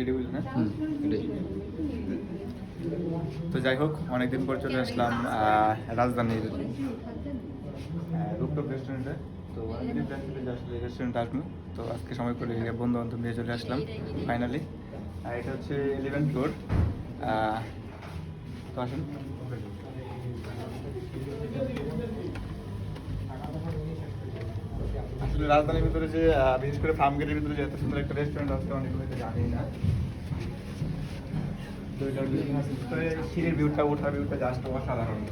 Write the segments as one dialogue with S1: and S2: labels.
S1: Ready বুঝলি না?
S2: এটাই।
S1: তো যাই হোক, অনেকদিন পর চলে আসলাম রাজধানীর রুপটপ রেস্টুরেন্টে। তো অনেকদিন প্ল্যান ছিল যে আসলে রেস্টুরেন্টে আসবো, তো আজকে সময় করে বন্ধু বান্ধব নিয়ে চলে আসলাম ফাইনালি। এটা হচ্ছে 11 ফ্লোর। তো আসুন। আসলে রাজধানীর ভিতরে যে বিশেষ করে ফার্ম গেটের ভিতরে যে এত সুন্দর একটা রেস্টুরেন্ট আছে অনেকগুলো জানি না। তো এটার সিঁড়ির ভিউটা, ওঠার ভিউটা জাস্ট অসাধারণ।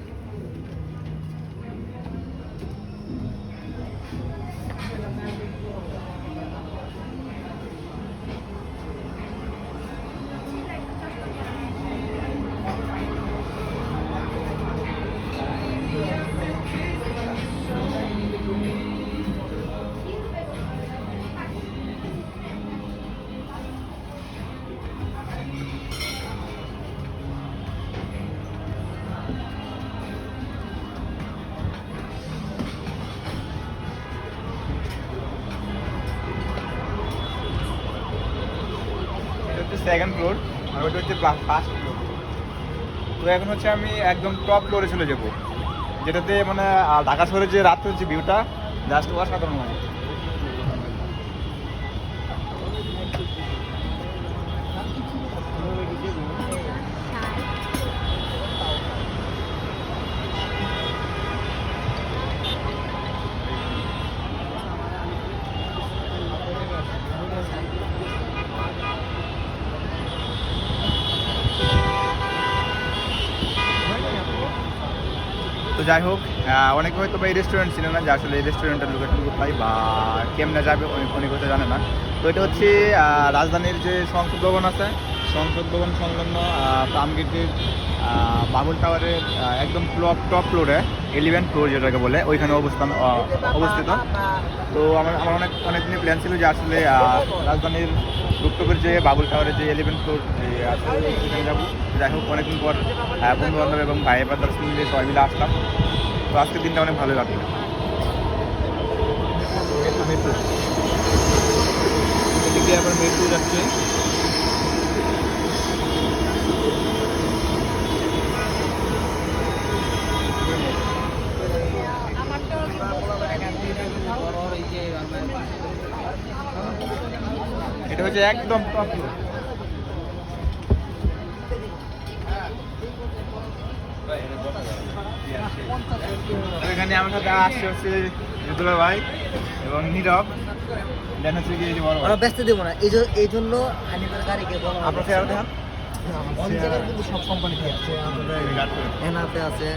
S1: সেকেন্ড ফ্লোর আর ওটা হচ্ছে ফার্স্ট ফ্লোর। তো এখন হচ্ছে আমি একদম টপ ফ্লোরে চলে যাব, যেটাতে মানে ঢাকা শহরের যে রাত হচ্ছে ভিউটা জাস্ট অসাধারণ লাগে। তো যাই হোক, অনেকে হয়তো বা এই রেস্টুরেন্ট ছিল না যে আসলে এই রেস্টুরেন্টের লোকেশন কোথায় বা কেমনে যাবে অনেক হয়তো জানে না। তো এটা হচ্ছে রাজধানীর যে সংসদ ভবন আছে, সংসদ ভবন সংলগ্ন ফার্ম গেটের বাবুল টাওয়ারের একদম টপ ফ্লোরে 11 ফ্লোর যেটাকে বলে ওইখানে অবস্থিত। তো আমার অনেক দিনের প্ল্যান ছিল যে আসলে রাজধানীর রুপটপের যে বাবুল টাওয়ারের যে 11 ফ্লোর আছে সেখানে যাবো। যাই হোক, অনেকদিন পর বন্ধু বান্ধব এবং ভাই বাদার মিলে সবাই মিলে আসলাম। তো আজকের দিনটা অনেক ভালো লাগলো। এদিকে আবার মেট্রো যাচ্ছে। এটা হচ্ছে একদম টপ ফ্লোর। এখানে আমার সাথে আসছে হচ্ছে ঋতুলা ভাই এবং নীরব। দেন হচ্ছে কি বড়
S2: ব্যস্ত দেবো না, এই জন্য হানিফার গাড়িকে বলা
S1: আপনার চেয়ার দেখান।
S2: অনেক জায়গায় কিন্তু সব কোম্পানিতে আছে, এনাতে আছে।